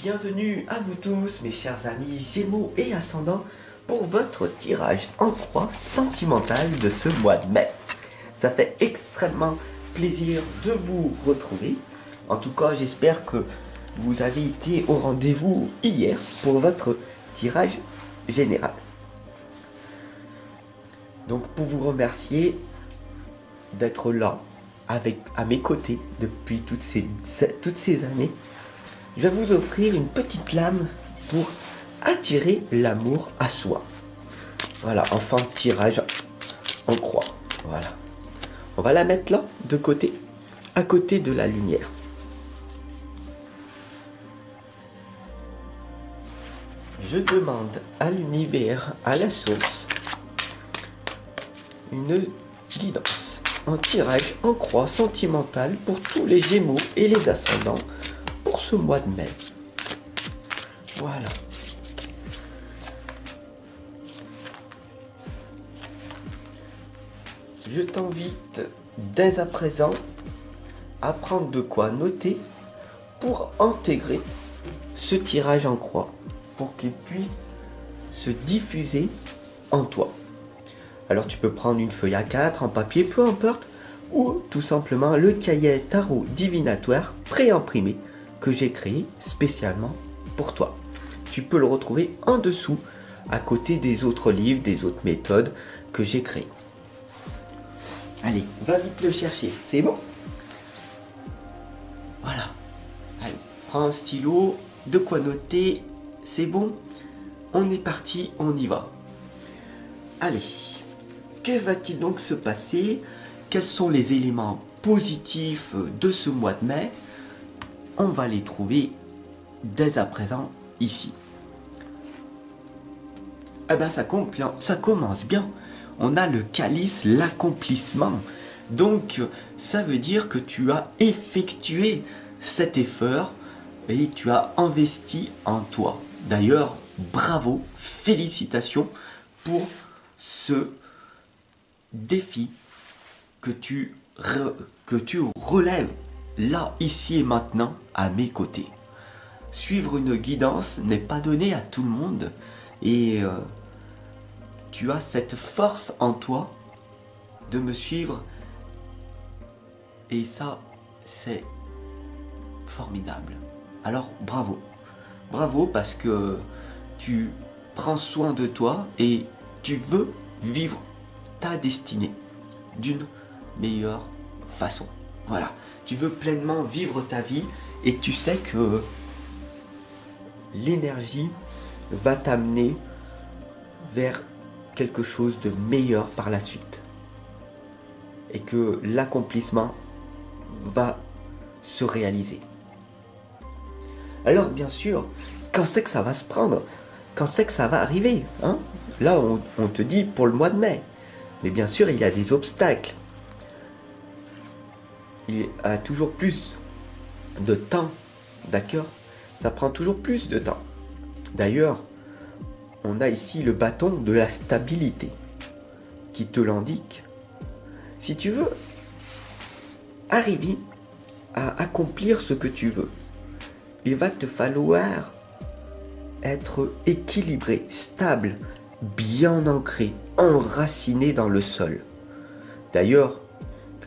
Bienvenue à vous tous, mes chers amis Gémeaux et Ascendants, pour votre tirage en croix sentimental de ce mois de mai. Ça fait extrêmement plaisir de vous retrouver. En tout cas, j'espère que vous avez été au rendez-vous hier pour votre tirage général. Donc, pour vous remercier d'être là à mes côtés depuis toutes ces années, je vais vous offrir une petite lame pour attirer l'amour à soi. Voilà, enfin tirage en croix. Voilà. On va la mettre là, de côté, à côté de la lumière. Je demande à l'univers, à la source, une guidance en tirage en croix sentimentale pour tous les Gémeaux et les Ascendants pour ce mois de mai. Voilà. Je t'invite dès à présent à prendre de quoi noter pour intégrer ce tirage en croix, pour qu'il puisse se diffuser en toi. Alors tu peux prendre une feuille A4 en papier, peu importe, ou tout simplement le cahier tarot divinatoire pré-imprimé que j'ai créé spécialement pour toi. Tu peux le retrouver en dessous, à côté des autres livres, des autres méthodes que j'ai créées. Allez, va vite le chercher, c'est bon? Voilà. Allez, prends un stylo, de quoi noter, c'est bon? On est parti, on y va. Allez, que va-t-il donc se passer? Quels sont les éléments positifs de ce mois de mai? On va les trouver dès à présent ici. Eh ben ça commence bien. On a le calice, l'accomplissement. Donc ça veut dire que tu as effectué cet effort et tu as investi en toi. D'ailleurs, bravo, félicitations pour ce défi que tu relèves là, ici et maintenant, à mes côtés. Suivre une guidance n'est pas donné à tout le monde et tu as cette force en toi de me suivre et ça, c'est formidable. Alors, bravo. Bravo parce que tu prends soin de toi et tu veux vivre ta destinée d'une meilleure façon. Voilà, tu veux pleinement vivre ta vie et tu sais que l'énergie va t'amener vers quelque chose de meilleur par la suite. Et que l'accomplissement va se réaliser. Alors bien sûr, quand c'est que ça va se prendre? Quand c'est que ça va arriver, hein? Là, on te dit pour le mois de mai. Mais bien sûr, il y a des obstacles. Il y a toujours plus de temps, d'accord? Ça prend toujours plus de temps. D'ailleurs, on a ici le bâton de la stabilité qui te l'indique. Si tu veux arriver à accomplir ce que tu veux, il va te falloir être équilibré, stable, bien ancré, enraciné dans le sol. D'ailleurs,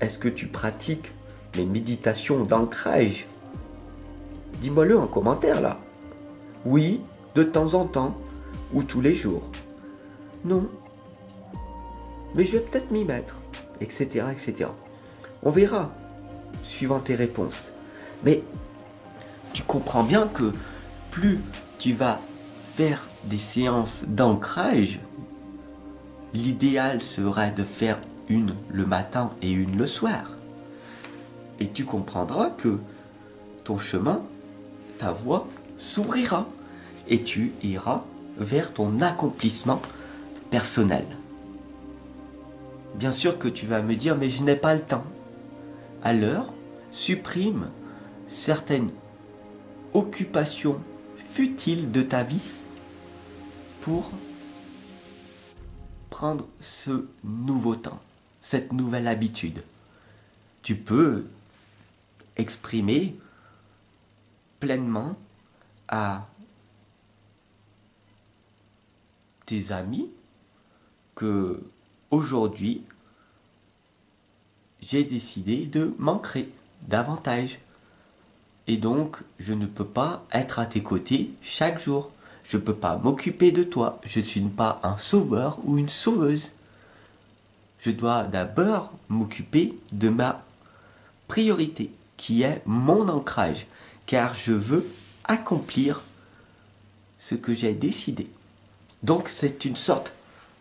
est-ce que tu pratiques les méditations d'ancrage? Dis-moi-le en commentaire là. Oui, de temps en temps, ou tous les jours. Non. Mais je vais peut-être m'y mettre, etc., etc. On verra, suivant tes réponses. Mais tu comprends bien que plus tu vas faire des séances d'ancrage, l'idéal serait de faire une le matin et une le soir. Et tu comprendras que ton chemin, ta voie s'ouvrira et tu iras vers ton accomplissement personnel. Bien sûr que tu vas me dire, mais je n'ai pas le temps. Alors, supprime certaines occupations futiles de ta vie pour prendre ce nouveau temps, cette nouvelle habitude. Tu peux exprimer pleinement à tes amis que aujourd'hui, j'ai décidé de m'ancrer davantage. Et donc, je ne peux pas être à tes côtés chaque jour. Je ne peux pas m'occuper de toi. Je ne suis pas un sauveur ou une sauveuse. Je dois d'abord m'occuper de ma priorité, qui est mon ancrage, car je veux accomplir ce que j'ai décidé. Donc, c'est une sorte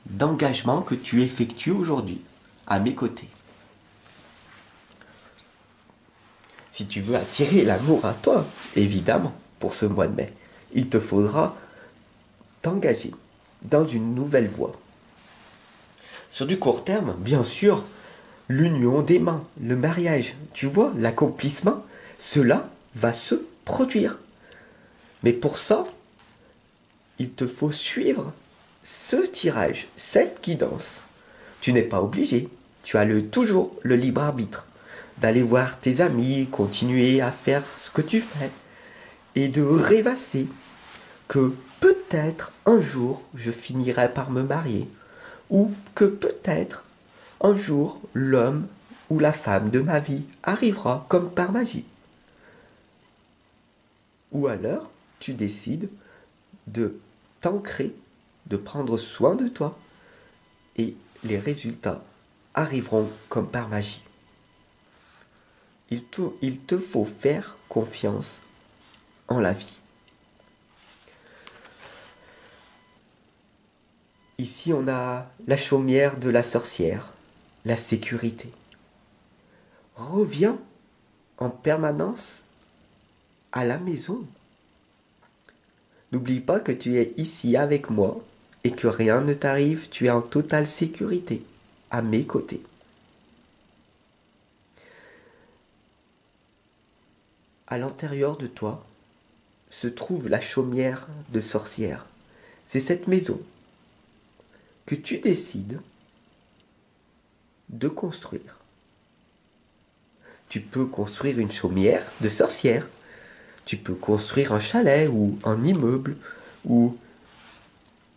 d'engagement que tu effectues aujourd'hui, à mes côtés. Si tu veux attirer l'amour à toi, évidemment, pour ce mois de mai, il te faudra t'engager dans une nouvelle voie. Sur du court terme, bien sûr, l'union des mains, le mariage, tu vois, l'accomplissement, cela va se produire. Mais pour ça, il te faut suivre ce tirage, cette guidance. Tu n'es pas obligé, tu as toujours le libre arbitre d'aller voir tes amis, continuer à faire ce que tu fais et de rêvasser que peut-être un jour je finirai par me marier ou que peut-être un jour l'homme ou la femme de ma vie arrivera comme par magie. Ou alors tu décides de t'ancrer, de prendre soin de toi et les résultats arriveront comme par magie. Il te faut faire confiance en la vie. Ici, on a la chaumière de la sorcière, la sécurité. Reviens en permanence à la maison. N'oublie pas que tu es ici avec moi et que rien ne t'arrive, tu es en totale sécurité, à mes côtés. À l'intérieur de toi se trouve la chaumière de sorcière. C'est cette maison que tu décides de construire. Tu peux construire une chaumière de sorcière. Tu peux construire un chalet ou un immeuble ou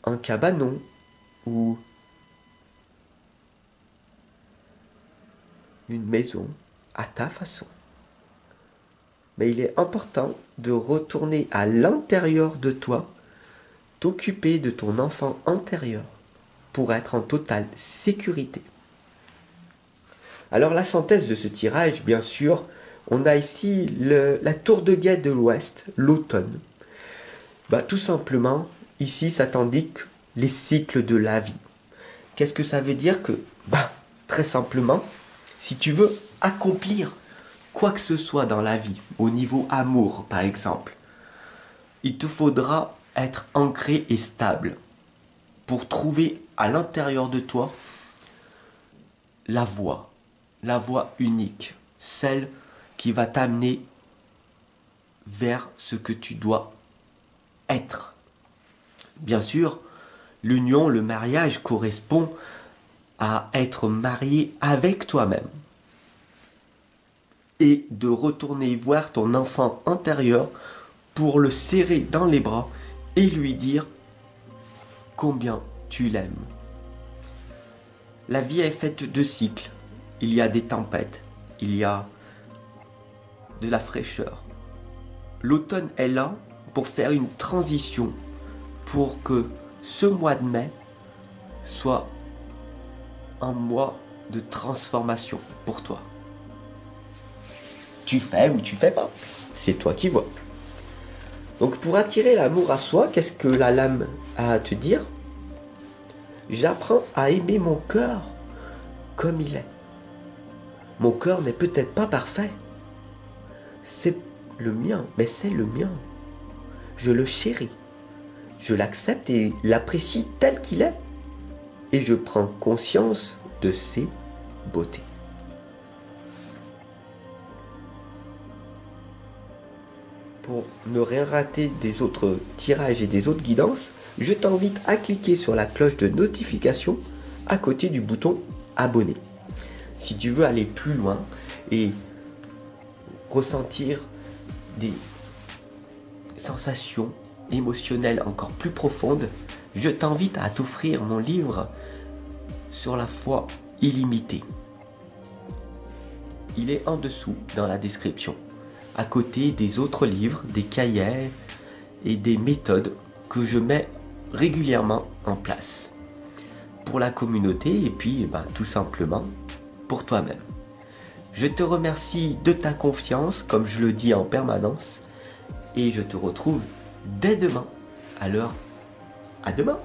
un cabanon ou une maison à ta façon. Mais il est important de retourner à l'intérieur de toi, t'occuper de ton enfant intérieur pour être en totale sécurité. Alors la synthèse de ce tirage, bien sûr, on a ici la tour de guet de l'Ouest, l'automne. Tout simplement, ici, ça t'indique les cycles de la vie. Qu'est-ce que ça veut dire que, très simplement, si tu veux accomplir quoi que ce soit dans la vie, au niveau amour par exemple, il te faudra être ancré et stable pour trouver à l'intérieur de toi la voie unique, celle qui va t'amener vers ce que tu dois être. Bien sûr, l'union, le mariage correspond à être marié avec toi-même et de retourner voir ton enfant intérieur pour le serrer dans les bras et lui dire combien tu l'aimes. La vie est faite de cycles. Il y a des tempêtes, il y a de la fraîcheur. L'automne est là pour faire une transition, pour que ce mois de mai soit un mois de transformation pour toi. Tu fais ou tu fais pas, c'est toi qui vois. Donc pour attirer l'amour à soi, qu'est-ce que la lame a à te dire? J'apprends à aimer mon cœur comme il est. Mon cœur n'est peut-être pas parfait. C'est le mien, mais c'est le mien. Je le chéris. Je l'accepte et l'apprécie tel qu'il est. Et je prends conscience de ses beautés. Pour ne rien rater des autres tirages et des autres guidances, je t'invite à cliquer sur la cloche de notification à côté du bouton abonner. Si tu veux aller plus loin et ressentir des sensations émotionnelles encore plus profondes, je t'invite à t'offrir mon livre sur la foi illimitée. Il est en dessous dans la description, à côté des autres livres, des cahiers et des méthodes que je mets régulièrement en place pour la communauté et puis tout simplement pour toi-même. Je te remercie de ta confiance, comme je le dis en permanence, et je te retrouve dès demain à l'heure. À demain!